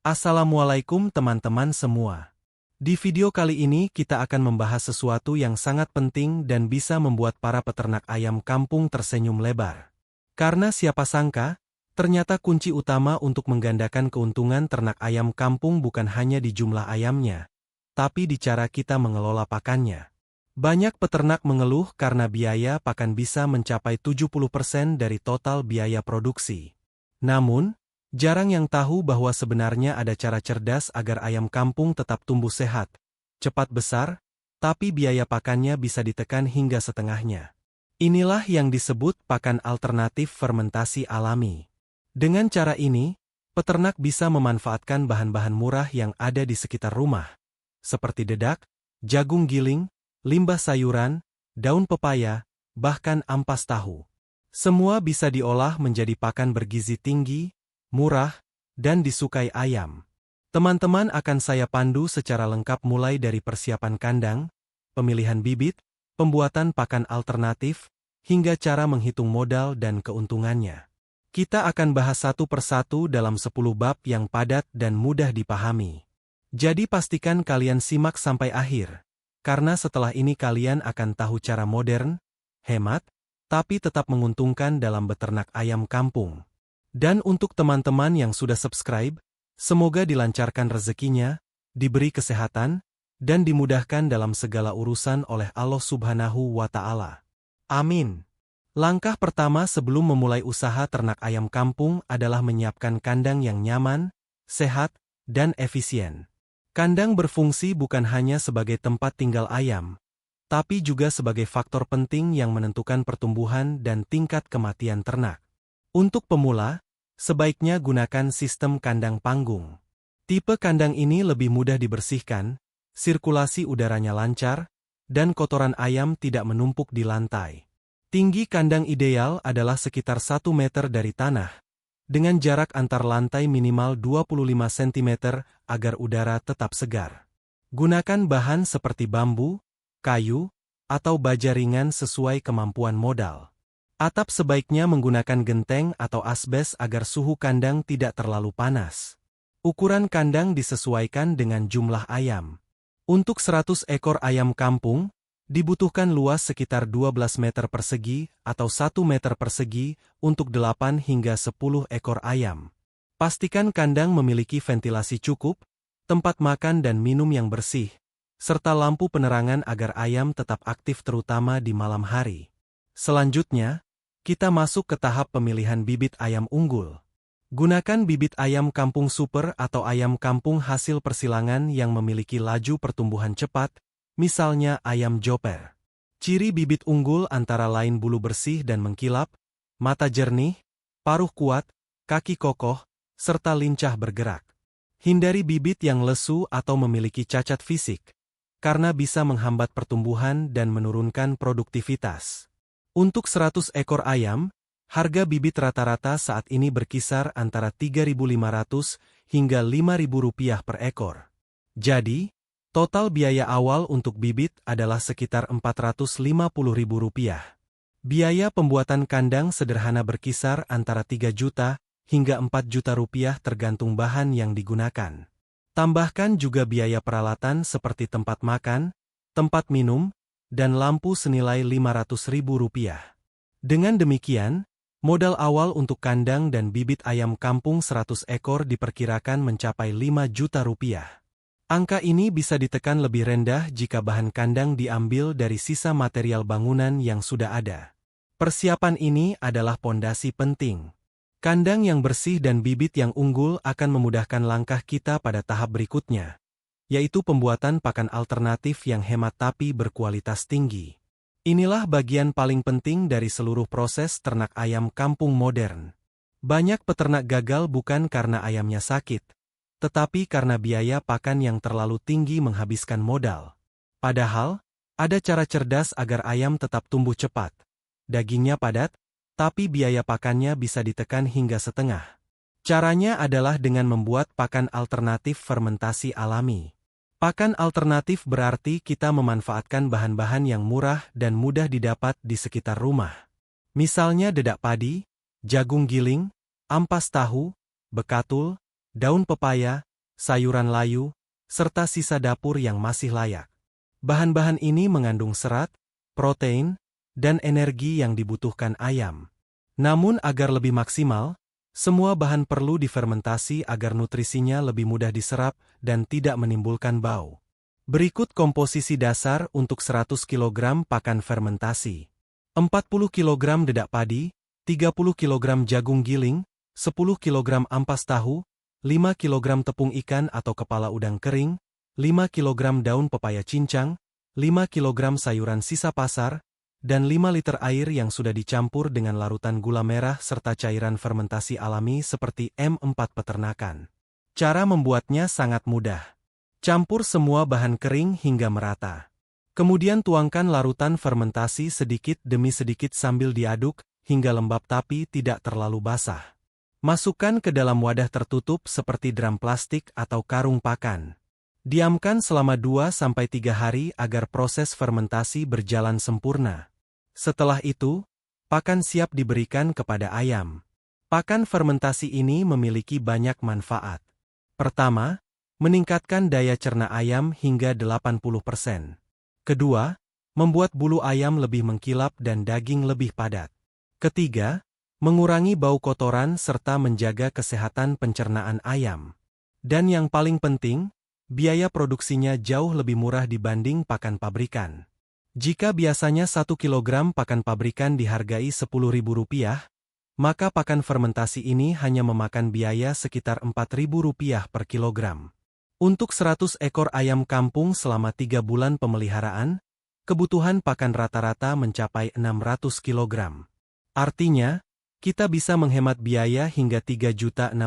Assalamualaikum teman-teman semua. Di video kali ini kita akan membahas sesuatu yang sangat penting dan bisa membuat para peternak ayam kampung tersenyum lebar. Karena siapa sangka, ternyata kunci utama untuk menggandakan keuntungan ternak ayam kampung bukan hanya di jumlah ayamnya, tapi di cara kita mengelola pakannya. Banyak peternak mengeluh karena biaya pakan bisa mencapai 70% dari total biaya produksi. Namun, jarang yang tahu bahwa sebenarnya ada cara cerdas agar ayam kampung tetap tumbuh sehat, cepat besar, tapi biaya pakannya bisa ditekan hingga setengahnya. Inilah yang disebut pakan alternatif fermentasi alami. Dengan cara ini, peternak bisa memanfaatkan bahan-bahan murah yang ada di sekitar rumah, seperti dedak, jagung giling, limbah sayuran, daun pepaya, bahkan ampas tahu. Semua bisa diolah menjadi pakan bergizi tinggi, murah, dan disukai ayam. Teman-teman akan saya pandu secara lengkap mulai dari persiapan kandang, pemilihan bibit, pembuatan pakan alternatif, hingga cara menghitung modal dan keuntungannya. Kita akan bahas satu persatu dalam 10 bab yang padat dan mudah dipahami. Jadi pastikan kalian simak sampai akhir, karena setelah ini kalian akan tahu cara modern, hemat, tapi tetap menguntungkan dalam beternak ayam kampung. Dan untuk teman-teman yang sudah subscribe, semoga dilancarkan rezekinya, diberi kesehatan, dan dimudahkan dalam segala urusan oleh Allah Subhanahu wa Ta'ala. Amin. Langkah pertama sebelum memulai usaha ternak ayam kampung adalah menyiapkan kandang yang nyaman, sehat, dan efisien. Kandang berfungsi bukan hanya sebagai tempat tinggal ayam, tapi juga sebagai faktor penting yang menentukan pertumbuhan dan tingkat kematian ternak. Untuk pemula, sebaiknya gunakan sistem kandang panggung. Tipe kandang ini lebih mudah dibersihkan, sirkulasi udaranya lancar, dan kotoran ayam tidak menumpuk di lantai. Tinggi kandang ideal adalah sekitar 1 meter dari tanah, dengan jarak antar lantai minimal 25 cm agar udara tetap segar. Gunakan bahan seperti bambu, kayu, atau baja ringan sesuai kemampuan modal. Atap sebaiknya menggunakan genteng atau asbes agar suhu kandang tidak terlalu panas. Ukuran kandang disesuaikan dengan jumlah ayam. Untuk 100 ekor ayam kampung, dibutuhkan luas sekitar 12 meter persegi atau 1 meter persegi untuk 8 hingga 10 ekor ayam. Pastikan kandang memiliki ventilasi cukup, tempat makan dan minum yang bersih, serta lampu penerangan agar ayam tetap aktif terutama di malam hari. Selanjutnya, kita masuk ke tahap pemilihan bibit ayam unggul. Gunakan bibit ayam kampung super atau ayam kampung hasil persilangan yang memiliki laju pertumbuhan cepat, misalnya ayam joper. Ciri bibit unggul antara lain bulu bersih dan mengkilap, mata jernih, paruh kuat, kaki kokoh, serta lincah bergerak. Hindari bibit yang lesu atau memiliki cacat fisik, karena bisa menghambat pertumbuhan dan menurunkan produktivitas. Untuk 100 ekor ayam, harga bibit rata-rata saat ini berkisar antara Rp3.500 hingga Rp5.000 per ekor. Jadi, total biaya awal untuk bibit adalah sekitar Rp450.000. Biaya pembuatan kandang sederhana berkisar antara 3 juta hingga 4 juta rupiah tergantung bahan yang digunakan. Tambahkan juga biaya peralatan seperti tempat makan, tempat minum, dan lampu senilai Rp500.000. Dengan demikian, modal awal untuk kandang dan bibit ayam kampung 100 ekor diperkirakan mencapai 5 juta rupiah. Angka ini bisa ditekan lebih rendah jika bahan kandang diambil dari sisa material bangunan yang sudah ada. Persiapan ini adalah pondasi penting. Kandang yang bersih dan bibit yang unggul akan memudahkan langkah kita pada tahap berikutnya, yaitu pembuatan pakan alternatif yang hemat tapi berkualitas tinggi. Inilah bagian paling penting dari seluruh proses ternak ayam kampung modern. Banyak peternak gagal bukan karena ayamnya sakit, tetapi karena biaya pakan yang terlalu tinggi menghabiskan modal. Padahal, ada cara cerdas agar ayam tetap tumbuh cepat. Dagingnya padat, tapi biaya pakannya bisa ditekan hingga setengah. Caranya adalah dengan membuat pakan alternatif fermentasi alami. Pakan alternatif berarti kita memanfaatkan bahan-bahan yang murah dan mudah didapat di sekitar rumah. Misalnya dedak padi, jagung giling, ampas tahu, bekatul, daun pepaya, sayuran layu, serta sisa dapur yang masih layak. Bahan-bahan ini mengandung serat, protein, dan energi yang dibutuhkan ayam. Namun agar lebih maksimal, semua bahan perlu difermentasi agar nutrisinya lebih mudah diserap dan tidak menimbulkan bau. Berikut komposisi dasar untuk 100 kg pakan fermentasi. 40 kg dedak padi, 30 kg jagung giling, 10 kg ampas tahu, 5 kg tepung ikan atau kepala udang kering, 5 kg daun pepaya cincang, 5 kg sayuran sisa pasar, dan 5 liter air yang sudah dicampur dengan larutan gula merah serta cairan fermentasi alami seperti M4 peternakan. Cara membuatnya sangat mudah. Campur semua bahan kering hingga merata. Kemudian tuangkan larutan fermentasi sedikit demi sedikit sambil diaduk, hingga lembab tapi tidak terlalu basah. Masukkan ke dalam wadah tertutup seperti drum plastik atau karung pakan. Diamkan selama 2-3 hari agar proses fermentasi berjalan sempurna. Setelah itu, pakan siap diberikan kepada ayam. Pakan fermentasi ini memiliki banyak manfaat. Pertama, meningkatkan daya cerna ayam hingga 80%. Kedua, membuat bulu ayam lebih mengkilap dan daging lebih padat. Ketiga, mengurangi bau kotoran serta menjaga kesehatan pencernaan ayam. Dan yang paling penting, biaya produksinya jauh lebih murah dibanding pakan pabrikan. Jika biasanya 1 kg pakan pabrikan dihargai Rp10.000, maka pakan fermentasi ini hanya memakan biaya sekitar Rp4.000 per kilogram. Untuk 100 ekor ayam kampung selama 3 bulan pemeliharaan, kebutuhan pakan rata-rata mencapai 600 kg. Artinya, kita bisa menghemat biaya hingga Rp3.600.000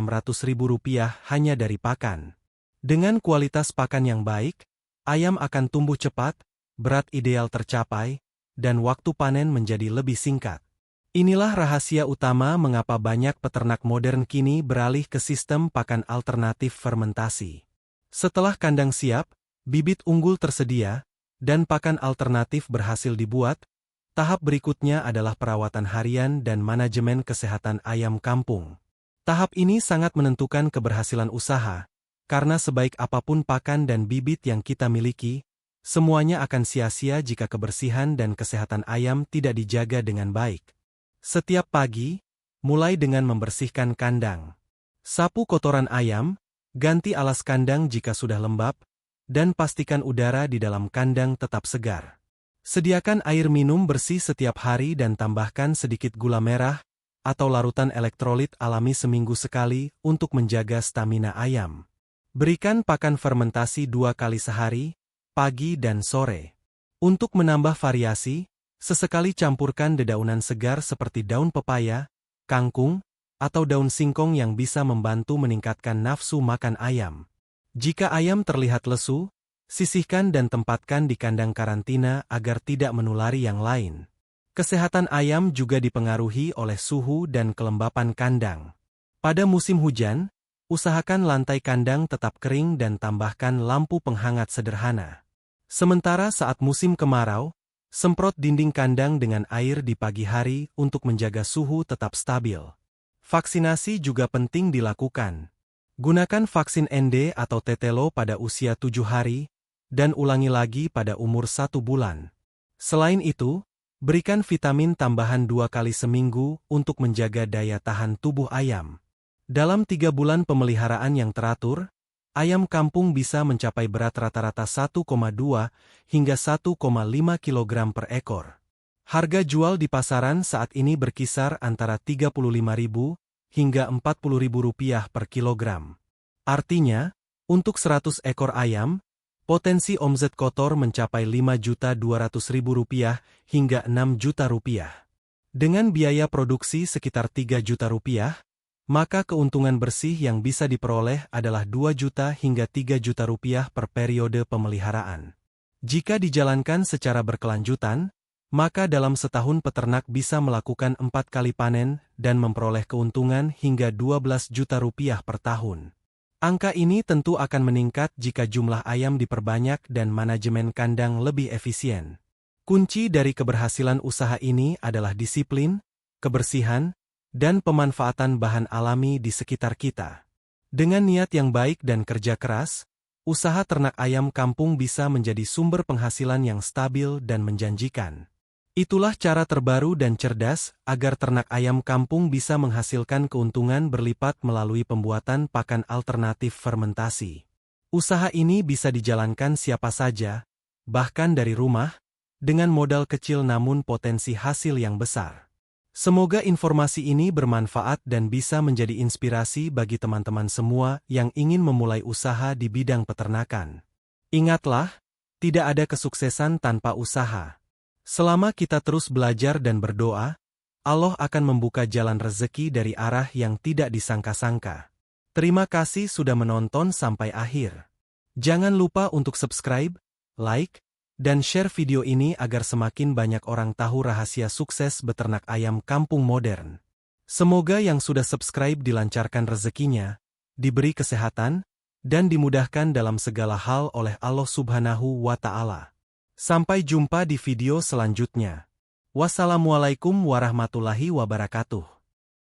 hanya dari pakan. Dengan kualitas pakan yang baik, ayam akan tumbuh cepat, berat ideal tercapai, dan waktu panen menjadi lebih singkat. Inilah rahasia utama mengapa banyak peternak modern kini beralih ke sistem pakan alternatif fermentasi. Setelah kandang siap, bibit unggul tersedia, dan pakan alternatif berhasil dibuat, tahap berikutnya adalah perawatan harian dan manajemen kesehatan ayam kampung. Tahap ini sangat menentukan keberhasilan usaha, karena sebaik apapun pakan dan bibit yang kita miliki, semuanya akan sia-sia jika kebersihan dan kesehatan ayam tidak dijaga dengan baik. Setiap pagi, mulai dengan membersihkan kandang. Sapu kotoran ayam, ganti alas kandang jika sudah lembab, dan pastikan udara di dalam kandang tetap segar. Sediakan air minum bersih setiap hari dan tambahkan sedikit gula merah atau larutan elektrolit alami seminggu sekali untuk menjaga stamina ayam. Berikan pakan fermentasi 2 kali sehari, pagi dan sore. Untuk menambah variasi, sesekali campurkan dedaunan segar seperti daun pepaya, kangkung, atau daun singkong yang bisa membantu meningkatkan nafsu makan ayam. Jika ayam terlihat lesu, sisihkan dan tempatkan di kandang karantina agar tidak menulari yang lain. Kesehatan ayam juga dipengaruhi oleh suhu dan kelembapan kandang. Pada musim hujan, usahakan lantai kandang tetap kering dan tambahkan lampu penghangat sederhana. Sementara saat musim kemarau, semprot dinding kandang dengan air di pagi hari untuk menjaga suhu tetap stabil. Vaksinasi juga penting dilakukan. Gunakan vaksin ND atau tetelo pada usia 7 hari, dan ulangi lagi pada umur 1 bulan. Selain itu, berikan vitamin tambahan 2 kali seminggu untuk menjaga daya tahan tubuh ayam. Dalam 3 bulan pemeliharaan yang teratur, ayam kampung bisa mencapai berat rata-rata 1,2 hingga 1,5 kg per ekor. Harga jual di pasaran saat ini berkisar antara Rp35.000 hingga Rp40.000 per kilogram. Artinya, untuk 100 ekor ayam, potensi omset kotor mencapai Rp5.200.000 hingga Rp6 juta. Dengan biaya produksi sekitar Rp3 juta, maka keuntungan bersih yang bisa diperoleh adalah 2 juta hingga 3 juta rupiah per periode pemeliharaan. Jika dijalankan secara berkelanjutan, maka dalam setahun peternak bisa melakukan 4 kali panen dan memperoleh keuntungan hingga 12 juta rupiah per tahun. Angka ini tentu akan meningkat jika jumlah ayam diperbanyak dan manajemen kandang lebih efisien. Kunci dari keberhasilan usaha ini adalah disiplin, kebersihan, dan pemanfaatan bahan alami di sekitar kita. Dengan niat yang baik dan kerja keras, usaha ternak ayam kampung bisa menjadi sumber penghasilan yang stabil dan menjanjikan. Itulah cara terbaru dan cerdas agar ternak ayam kampung bisa menghasilkan keuntungan berlipat melalui pembuatan pakan alternatif fermentasi. Usaha ini bisa dijalankan siapa saja, bahkan dari rumah, dengan modal kecil namun potensi hasil yang besar. Semoga informasi ini bermanfaat dan bisa menjadi inspirasi bagi teman-teman semua yang ingin memulai usaha di bidang peternakan. Ingatlah, tidak ada kesuksesan tanpa usaha. Selama kita terus belajar dan berdoa, Allah akan membuka jalan rezeki dari arah yang tidak disangka-sangka. Terima kasih sudah menonton sampai akhir. Jangan lupa untuk subscribe, like, dan share video ini agar semakin banyak orang tahu rahasia sukses beternak ayam kampung modern. Semoga yang sudah subscribe dilancarkan rezekinya, diberi kesehatan, dan dimudahkan dalam segala hal oleh Allah Subhanahu wa Ta'ala. Sampai jumpa di video selanjutnya. Wassalamualaikum warahmatullahi wabarakatuh.